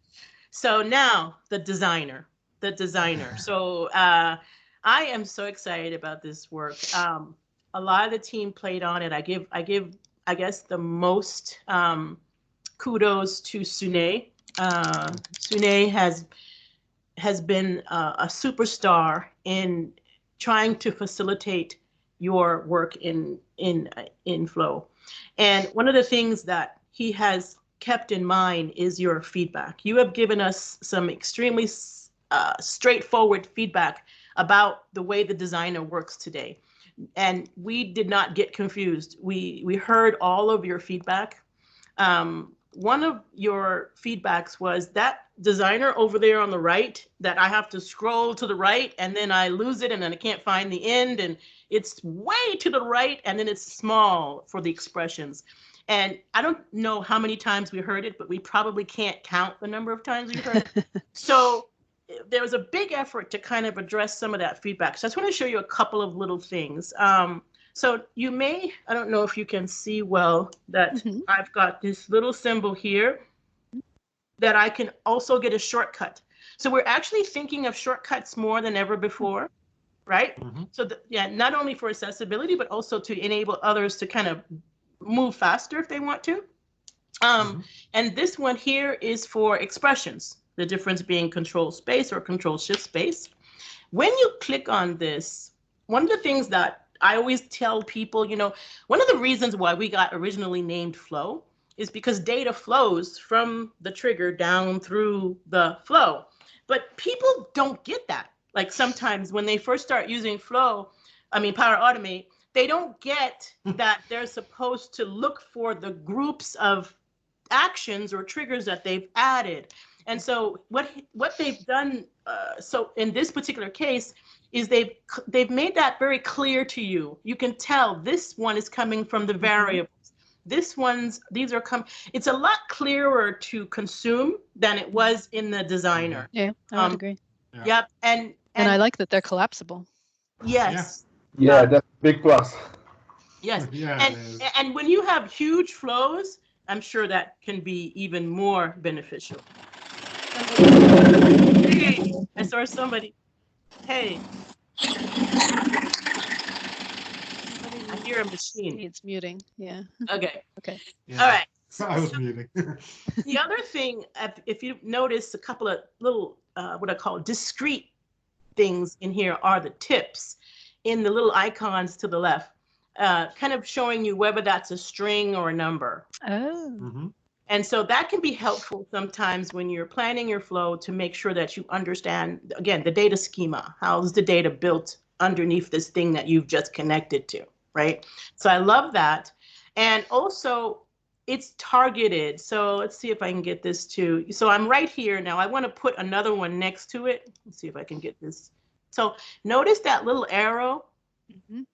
So now the designer. So I am so excited about this work. A lot of the team played on it. I give, I guess, the most kudos to Sune. Sune has been a superstar in trying to facilitate your work in Flow. And one of the things that he has kept in mind is your feedback. You have given us some extremely straightforward feedback about the way the designer works today. And we did not get confused. We heard all of your feedback. One of your feedbacks was that designer over there on the right, that I have to scroll to the right and then I lose it and then I can't find the end, and it's way to the right and then it's small for the expressions. And I don't know how many times we heard it, but we probably can't count the number of times we heard it. So there was a big effort to kind of address some of that feedback. So I just want to show you a couple of little things. So you may, I don't know if you can see well that I've got this little symbol here that I can also get a shortcut. So we're actually thinking of shortcuts more than ever before, right? So yeah, not only for accessibility, but also to enable others to kind of move faster if they want to. And this one here is for expressions, the difference being control space or control shift space. When you click on this, one of the things that I always tell people, you know, one of the reasons why we got originally named Flow is because data flows from the trigger down through the flow. But people don't get that. Like sometimes when they first start using Flow, Power Automate, they don't get that they're supposed to look for the groups of actions or triggers that they've added. And so what they've done, so in this particular case, is they've made that very clear to you. You can tell this one is coming from the variables. These are it's a lot clearer to consume than it was in the designer. Yeah, I would agree. Yep. And I like that they're collapsible. Yes. Yeah, that's a big plus. Yes. And when you have huge flows, I'm sure that can be even more beneficial. Hey, I saw somebody. Hey. I hear a machine. It's muting. Yeah. Okay. Yeah. All right. I was muting. The other thing, if you notice, a couple of little, what I call discrete things in here are the tips in the little icons to the left, kind of showing you whether that's a string or a number. Oh. And so that can be helpful sometimes when you're planning your flow to make sure that you understand, again, the data schema. How's the data built underneath this thing that you've just connected to, right? So I love that. And also, it's targeted. So let's see if I can get this to. So I'm right here now. I want to put another one next to it. Let's see if I can get this So notice that little arrow. Mhm.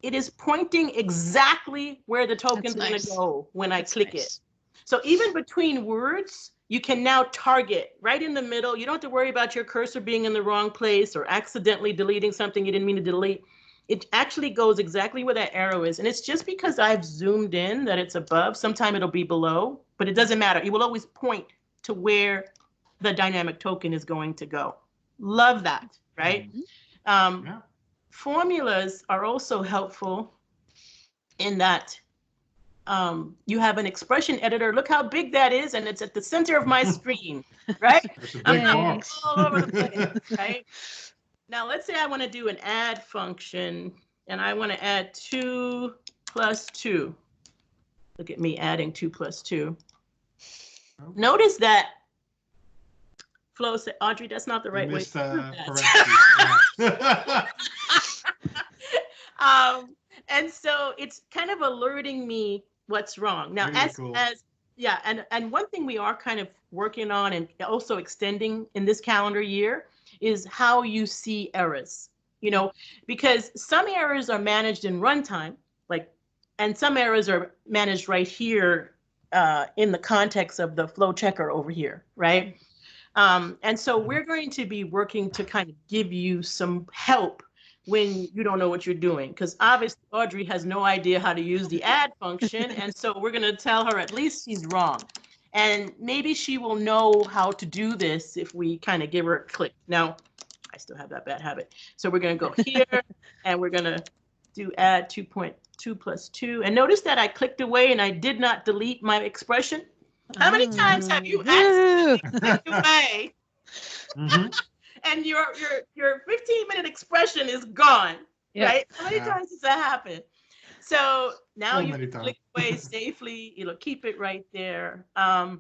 It is pointing exactly where the token's going to go when I click it. So even between words, you can now target right in the middle. You don't have to worry about your cursor being in the wrong place or accidentally deleting something you didn't mean to delete. It actually goes exactly where that arrow is. And it's just because I've zoomed in that it's above. Sometime it'll be below, but it doesn't matter. It will always point to where the dynamic token is going to go. Love that, right? Yeah. Formulas are also helpful in that you have an expression editor. Look how big that is, and it's at the center of my screen, right? There's a big box. All over the place, right? Now, let's say I want to do an add function, and I want to add 2 plus 2. Look at me adding 2 plus 2. Oh. Notice that Flo said, Audrey, that's not the right way to do that. And so it's kind of alerting me what's wrong. Now, and one thing we are kind of working on and also extending in this calendar year is how you see errors, you know, because some errors are managed in runtime, and some errors are managed right here in the context of the flow checker over here, right? And so we're going to be working to kind of give you some help when you don't know what you're doing, because obviously Audrey has no idea how to use the add function, and so we're going to tell her at least she's wrong, and maybe she will know how to do this if we kind of give her a click. Now, I still have that bad habit, so we're going to go here and we're going to do add 2.2 plus 2, and notice that I clicked away and I did not delete my expression. How many times have you accidentally clicked away? And your 15-minute expression is gone, right? How many times does that happen? So now you can click away safely. It'll keep it right there. Now,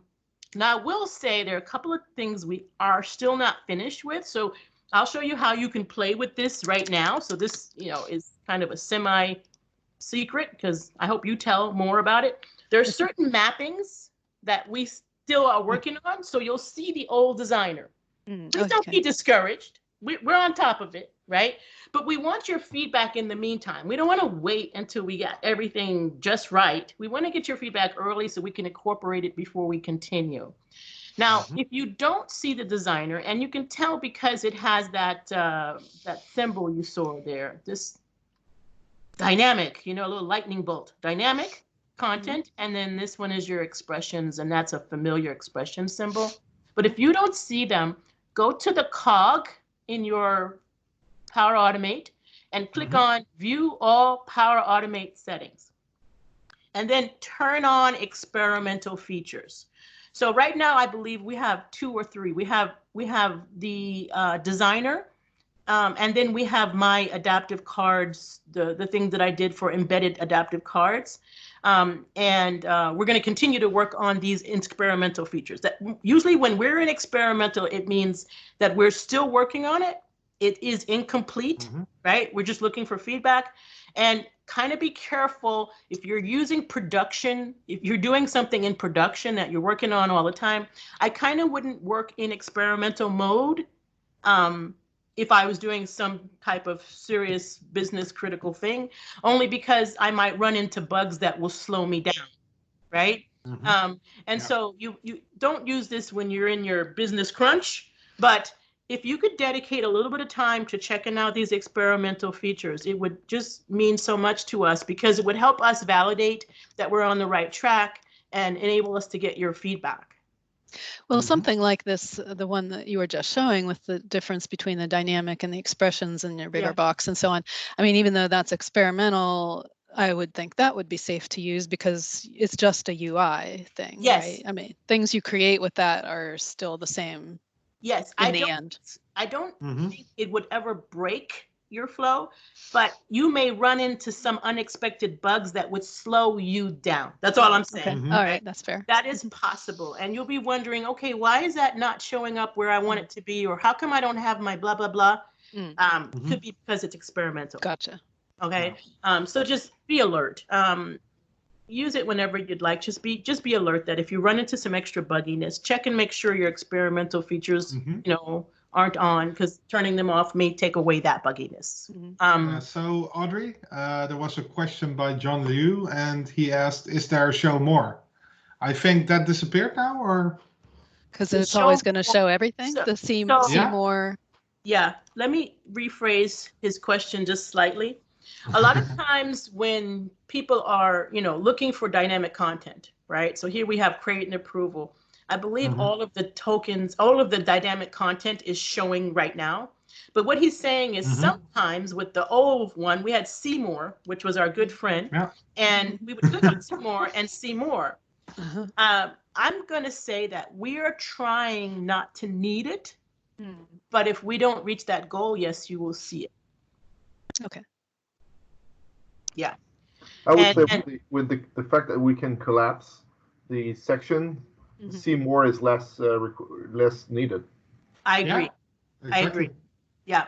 I will say there are a couple of things we are still not finished with. So I'll show you how you can play with this right now. So this, is kind of a semi-secret because I hope you tell more about it. There are certain mappings that we still are working on. So you'll see the old designer. Please don't be discouraged. We're on top of it, right? But we want your feedback in the meantime. We don't want to wait until we got everything just right. We want to get your feedback early so we can incorporate it before we continue. Now, if you don't see the designer, and you can tell because it has that symbol you saw there, this dynamic, a little lightning bolt, dynamic content, and then this one is your expressions, and that's a familiar expression symbol. But if you don't see them, go to the cog in your Power Automate and click on View All Power Automate Settings. And then turn on experimental features. So right now, I believe we have 2 or 3. We have the designer, and then we have my adaptive cards, the thing that I did for embedded adaptive cards. And we're going to continue to work on these experimental features. That usually when we're in experimental, it means that we're still working on it. It is incomplete, right? We're just looking for feedback. And kind of be careful if you're using production, if you're doing something in production that you're working on all the time, I kind of wouldn't work in experimental mode if I was doing some type of serious business critical thing, only because I might run into bugs that will slow me down, right? So you don't use this when you're in your business crunch, but if you could dedicate a little bit of time to checking out these experimental features, it would just mean so much to us because it would help us validate that we're on the right track and enable us to get your feedback. Well, something like this, the one that you were just showing with the difference between the dynamic and the expressions in your bigger box and so on. I mean, even though that's experimental, I would think that would be safe to use because it's just a UI thing, right? I mean, things you create with that are still the same. Yes, in the end. I don't think it would ever break your flow, but you may run into some unexpected bugs that would slow you down. That's all I'm saying. Okay. All right, that's fair. That is possible. And you'll be wondering, okay, why is that not showing up where I want it to be? Or how come I don't have my blah, blah, blah? Could be because it's experimental. Gotcha. Okay. So just be alert. Use it whenever you'd like. Just be alert that if you run into some extra bugginess, check and make sure your experimental features, aren't on, because turning them off may take away that bugginess. So Audrey, there was a question by John Liu, and he asked, "Is there a show more?" I think that disappeared now, or because it's always going to show everything. See more. Yeah, let me rephrase his question just slightly. A lot of times when people are, looking for dynamic content, right? So here we have create and approval. I believe all of the tokens, all of the dynamic content is showing right now. But what he's saying is sometimes with the old one, we had see more, which was our good friend, and we would click on see more and see more. I'm going to say that we are trying not to need it, but if we don't reach that goal, yes, you will see it. Okay. Yeah. I would say with the fact that we can collapse the section, see more is less needed. I agree. Yeah, exactly. I agree. Yeah.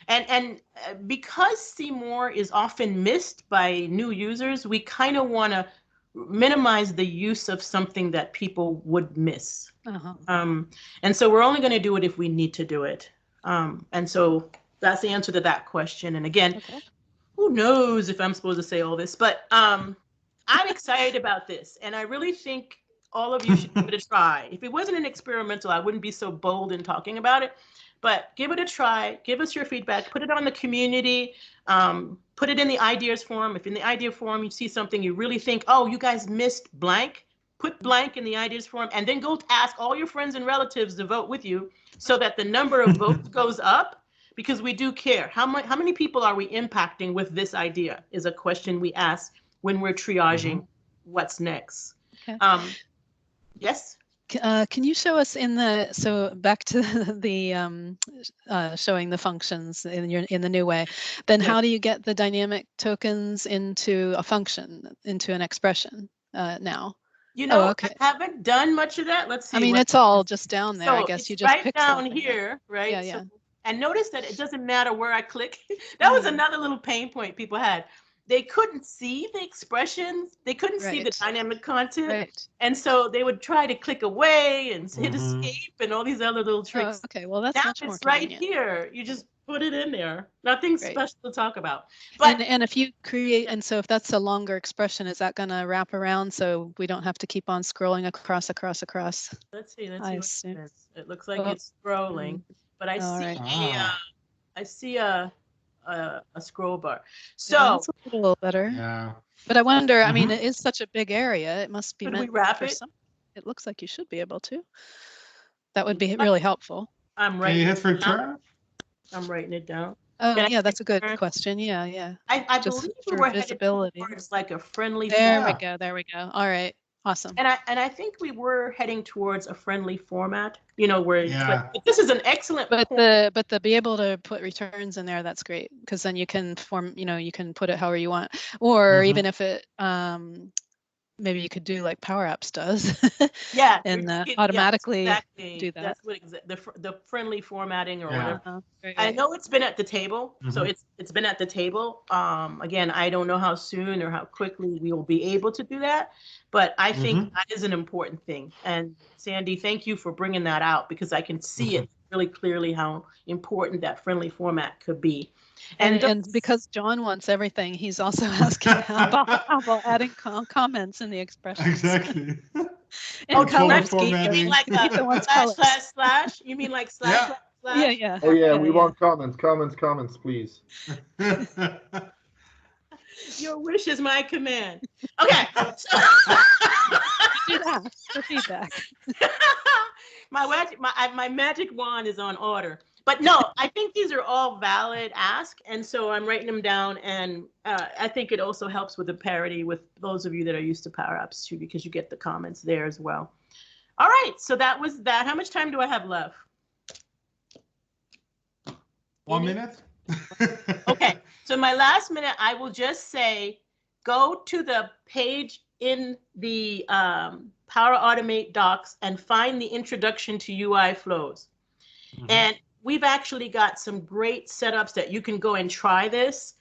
And because see more is often missed by new users, we kind of want to minimize the use of something that people would miss. And so we're only going to do it if we need to do it. And so that's the answer to that question. And again, who knows if I'm supposed to say all this, but I'm excited about this. And I really think all of you should give it a try. If it wasn't an experimental, I wouldn't be so bold in talking about it. But give it a try. Give us your feedback. Put it on the community. Put it in the ideas forum. If in the idea forum you see something you really think, oh, you guys missed blank, put blank in the ideas forum, and then go ask all your friends and relatives to vote with you so that the number of votes goes up, because we do care. How many people are we impacting with this idea is a question we ask when we're triaging what's next. Okay. Yes? Can you show us so back to the showing the functions in the new way, then how do you get the dynamic tokens into a function, into an expression now? I haven't done much of that. Let's see. I mean, it's all just down there. I guess you just pick down something here, right? Yeah. So, and notice that it doesn't matter where I click. That was another little pain point people had. They couldn't see the expressions. They couldn't see the dynamic content. Right. And so they would try to click away and hit escape and all these other little tricks. Oh, okay, well, that's now much more it's right convenient. here. You just put it in there. Nothing special to talk about. But and if you create, and so if that's a longer expression, is that going to wrap around so we don't have to keep on scrolling across? Let's see. It looks like it's scrolling, but I see a scroll bar. So that's a little better. Yeah. But I wonder, I mean, it is such a big area. It must be meant we wrap for it? some. It looks like you should be able to. That would be really helpful. I'm Can writing you hit return? I'm writing it down. Oh, yeah, that's a good question. Yeah. I Just believe for we're visibility. heading towards like a friendly There we go. All right. Awesome. And I think we were heading towards a friendly format, where but this is an excellent but the be able to put returns in there, that's great, because then you can you can put it however you want, or even if it maybe you could do like Power Apps does. And automatically do that. That's what the friendly formatting or whatever. Right. I know it's been at the table, so it's been at the table. Again, I don't know how soon or how quickly we will be able to do that, but I think that is an important thing. And Sandy, thank you for bringing that out, because I can see it really clearly how important that friendly format could be. And because John wants everything, he's also asking how about adding comments in the expressions. Exactly. And colors. Formatting. You mean like slash? You mean like slash? Yeah. Oh yeah, we want comments, please. Your wish is my command. Okay. You did ask for feedback. My magic wand is on order. But no, I think these are all valid asks, and so I'm writing them down, and I think it also helps with the parity with those of you that are used to Power Apps too, because you get the comments there as well. All right, so that was that. How much time do I have left? 1 minute. Okay, so my last minute, I will just say, go to the page in the Power Automate docs and find the introduction to UI flows. And we've actually got some great setups that you can go and try this.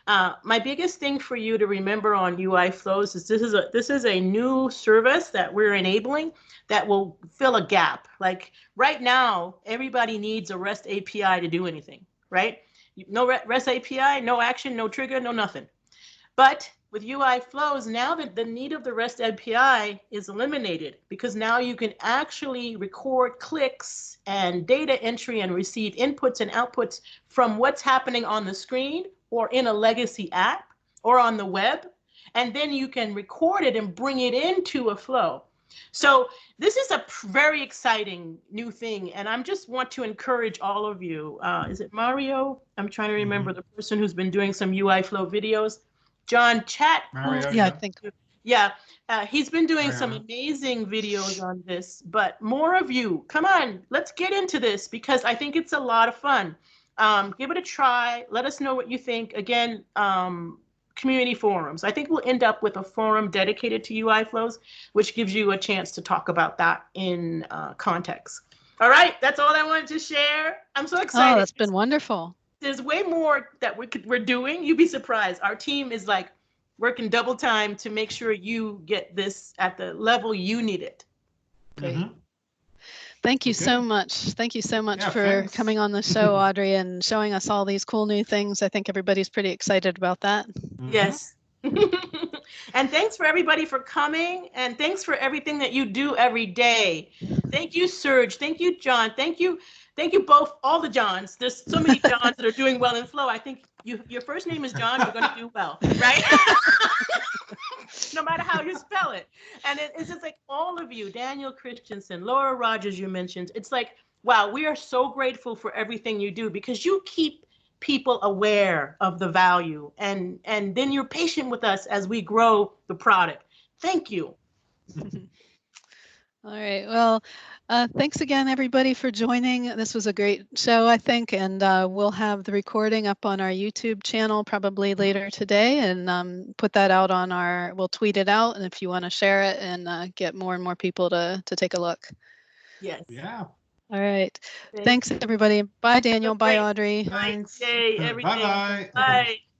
My biggest thing for you to remember on UI flows is this is a new service that we're enabling that will fill a gap. Like right now, everybody needs a REST API to do anything, right? No REST API, no action, no trigger, no nothing. But with UI flows, now that the need of the REST API is eliminated, because now you can actually record clicks and data entry and receive inputs and outputs from what's happening on the screen or in a legacy app or on the web. And then you can record it and bring it into a flow. So this is a very exciting new thing. And I just want to encourage all of you. Is it Mario? I'm trying to remember the person who's been doing some UI flow videos. John Chat. Mario, Yeah, I think. Yeah, he's been doing some amazing videos on this, but more of you, come on, let's get into this because I think it's a lot of fun. Give it a try. Let us know what you think. Again, community forums. I think we'll end up with a forum dedicated to UI flows, which gives you a chance to talk about that in context. All right, that's all I wanted to share. I'm so excited. Oh, that's been wonderful. There's way more that we're doing. You'd be surprised. Our team is like working double time to make sure you get this at the level you need it. Great. Thank you so much. Thank you so much for thanks. coming on the show, Audrie, and showing us all these cool new things. I think everybody's pretty excited about that. Yes. And thanks for everybody for coming, and thanks for everything that you do every day. Thank you, Serge. Thank you, John. Thank you both, all the Johns. There's so many Johns that are doing well in Flow. I think your first name is John, you're going to do well, right? No matter how you spell it. And it's just like all of you, Daniel Christensen, Laura Rogers, you mentioned. It's like, wow, we are so grateful for everything you do because you keep people aware of the value, and then you're patient with us as we grow the product. Thank you. All right. Well, thanks again, everybody, for joining. This was a great show, I think, and we'll have the recording up on our YouTube channel probably later today, and put that out on we'll tweet it out, and if you want to share it and get more and more people to take a look. Yes. Yeah. All right. Thanks, everybody. Bye, Daniel. Bye, Audrie. Thanks. Yay, everything. Bye-bye. Bye.